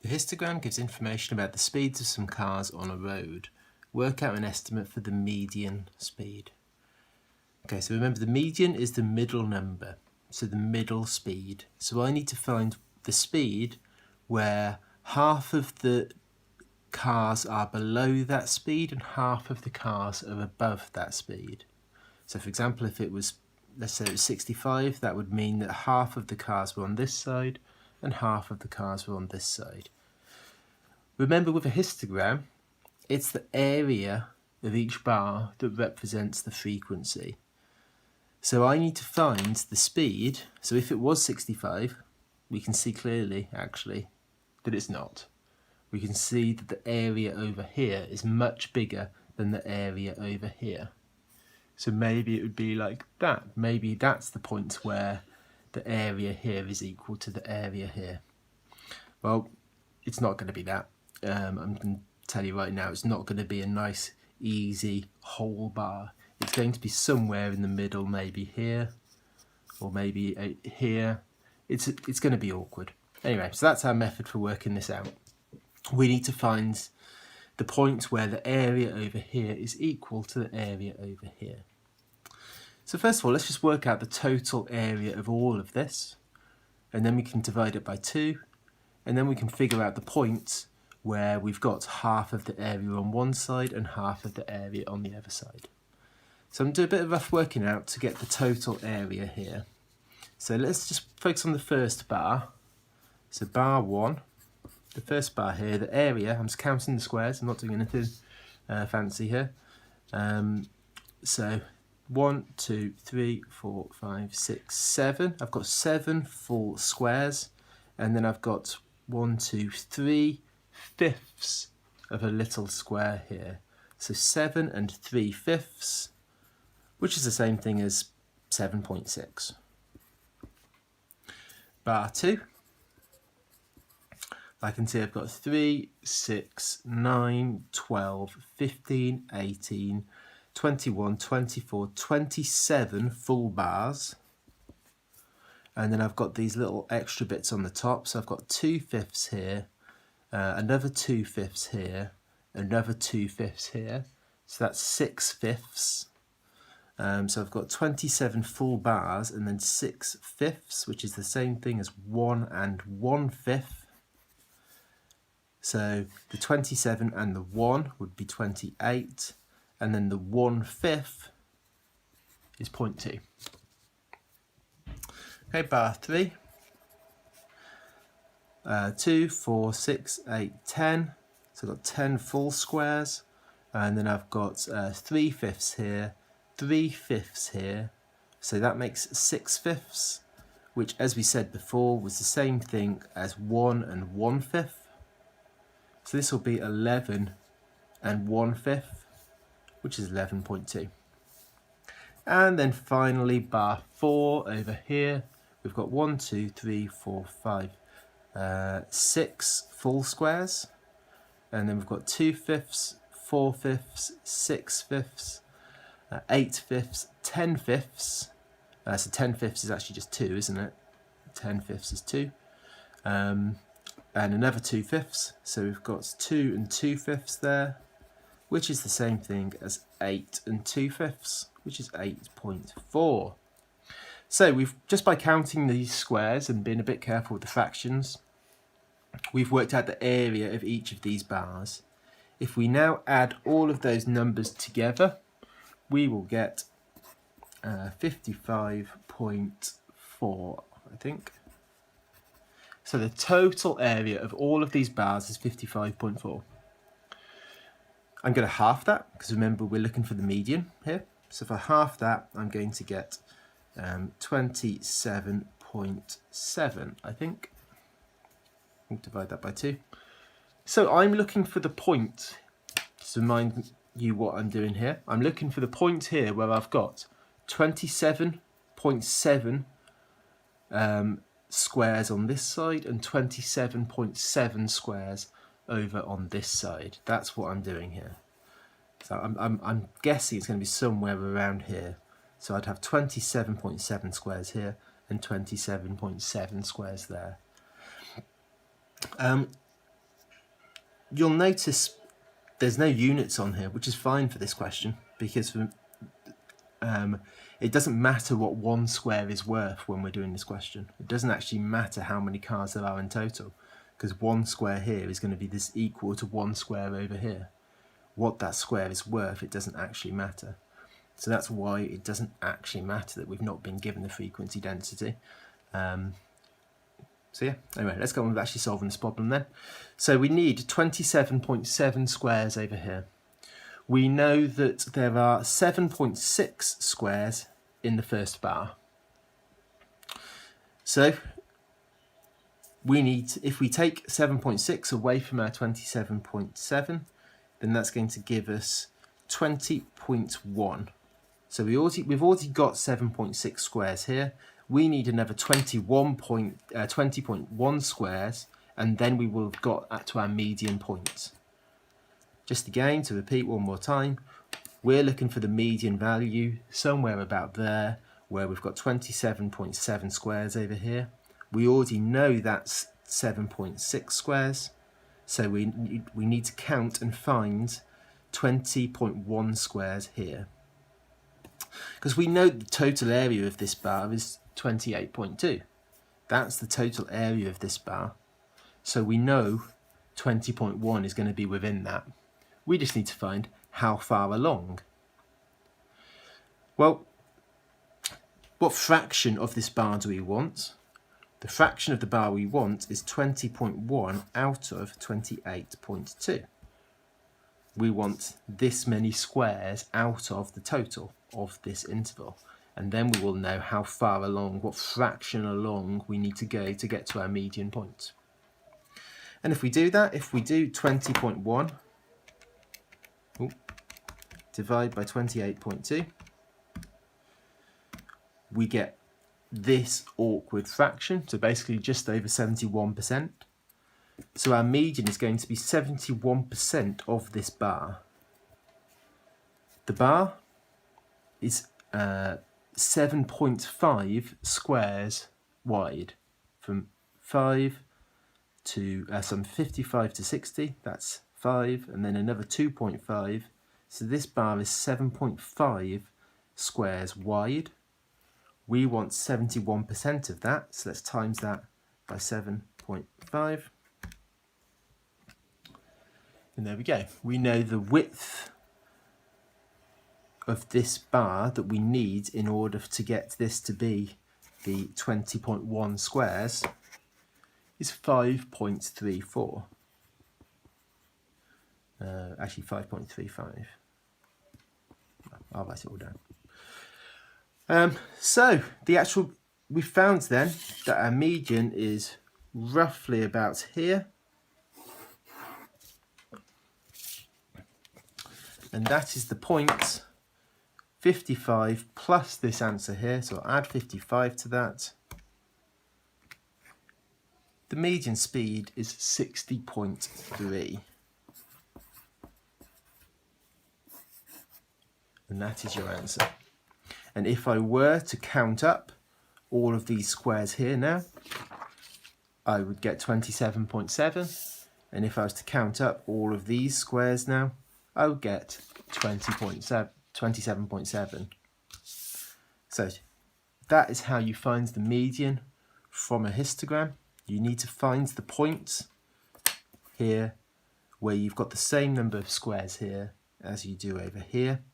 The histogram gives information about the speeds of some cars on a road. Work out an estimate for the median speed. Okay, so remember the median is the middle number, so the middle speed. So I need to find the speed where half of the cars are below that speed and half of the cars are above that speed. So for example, if it was, let's say it was 65, that would mean that half of the cars were on this side and half of the cars were on this side. Remember, with a histogram, it's the area of each bar that represents the frequency. So I need to find the speed. So if it was 65, we can see clearly actually that it's not. We can see that the area over here is much bigger than the area over here. So maybe it would be like that. Maybe that's the point where the area here is equal to the area here. Well, it's not going to be that. I'm going to tell you right now, it's not going to be a nice, easy whole bar. It's going to be somewhere in the middle, maybe here, or maybe here. It's going to be awkward. Anyway, so that's our method for working this out. We need to find the point where the area over here is equal to the area over here. So first of all, let's just work out the total area of all of this, and then we can divide it by 2, and then we can figure out the point where we've got half of the area on one side and half of the area on the other side. So I'm going to do a bit of rough working out to get the total area here. So let's just focus on the first bar. So bar 1, the first bar here, the area, I'm just counting the squares, I'm not doing anything fancy here. So 1, 2, 3, 4, 5, 6, 7. I've got 7 full squares, and then I've got 1, 2, 3 fifths of a little square here. So 7 and 3 fifths, which is the same thing as 7.6. Bar 2, I can see I've got 3, 6, 9, 12, 15, 18, 21, 24, 27 full bars. And then I've got these little extra bits on the top. So I've got 2 fifths here, another 2 fifths here, another 2 fifths here. So that's 6 fifths. So I've got 27 full bars and then 6 fifths, which is the same thing as 1 and 1 fifth. So the 27 and the 1 would be 28, and then the 1 fifth is 0.2. Okay, bar 3. 2, 4, 6, 8, 10. So I've got 10 full squares, and then I've got 3 fifths here, 3 fifths here. So that makes 6 fifths, which, as we said before, was the same thing as 1 and 1 fifth. So this will be 11 and 1 fifth, which is 11.2. And then finally, bar 4 over here, we've got 1, 2, 3, 4, 5, 6 full squares. And then we've got 2 fifths, 4 fifths, 6 fifths, 8 fifths, 10 fifths. So 10 fifths is actually just 2, isn't it? 10 fifths is 2. And another 2 fifths. So we've got 2 and 2 fifths there, which is the same thing as 8 and 2 fifths, which is 8.4. So we've, just by counting these squares and being a bit careful with the fractions, we've worked out the area of each of these bars. If we now add all of those numbers together, we will get 55.4, I think. So the total area of all of these bars is 55.4. I'm going to half that, because remember we're looking for the median here. So if I half that, I'm going to get 27.7, I think. I'll divide that by 2. So I'm looking for the point, just to remind you what I'm doing here. I'm looking for the point here where I've got 27.7 squares on this side and 27.7 squares over on this side. That's what I'm doing here. So I'm guessing it's going to be somewhere around here. So I'd have 27.7 squares here and 27.7 squares there. you'll notice there's no units on here, which is fine for this question, because it doesn't matter what one square is worth when we're doing this question. It doesn't actually matter how many cars there are in total, because one square here is going to be this equal to one square over here. What that square is worth, it doesn't actually matter. So that's why it doesn't actually matter that we've not been given the frequency density. So yeah, anyway, let's go on with actually solving this problem then. So we need 27.7 squares over here. We know that there are 7.6 squares in the first bar. So we need, if we take 7.6 away from our 27.7, then that's going to give us 20.1. So we've already got 7.6 squares here. We need another 20.1 squares, and then we will have got to our median point. Just again, to repeat one more time, we're looking for the median value somewhere about there, where we've got 27.7 squares over here. We already know that's 7.6 squares, so we need to count and find 20.1 squares here. Because we know the total area of this bar is 28.2. That's the total area of this bar. So we know 20.1 is going to be within that. We just need to find how far along. Well, what fraction of this bar do we want? The fraction of the bar we want is 20.1 out of 28.2. We want this many squares out of the total of this interval, and then we will know how far along, what fraction along we need to go to get to our median point. And if we do that, if we do 20.1 divide by 28.2, we get this awkward fraction, so basically just over 71%. So our median is going to be 71% of this bar. The bar is 7.5 squares wide, from 5 to some 55 to 60, that's 5, and then another 2.5. So this bar is 7.5 squares wide. We want 71% of that, so let's times that by 7.5. And there we go. We know the width of this bar that we need in order to get this to be the 20.1 squares is 5.34. Actually 5.35. I'll write it all down. So we found then that our median is roughly about here. And that is the point 55 plus this answer here, so I'll add 55 to that. The median speed is 60.3. And that is your answer. And if I were to count up all of these squares here now, I would get 27.7. And if I was to count up all of these squares now, I would get 27.7. So that is how you find the median from a histogram. You need to find the point here where you've got the same number of squares here as you do over here.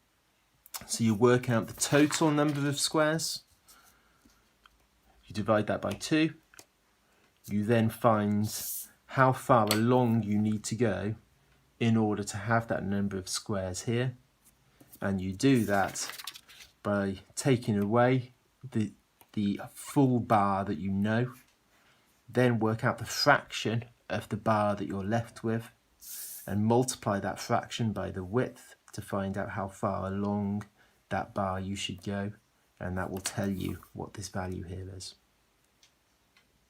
So you work out the total number of squares. You divide that by 2. You then find how far along you need to go in order to have that number of squares here, and you do that by taking away the full bar that you know, then work out the fraction of the bar that you're left with and multiply that fraction by the width to find out how far along that bar you should go, and that will tell you what this value here is.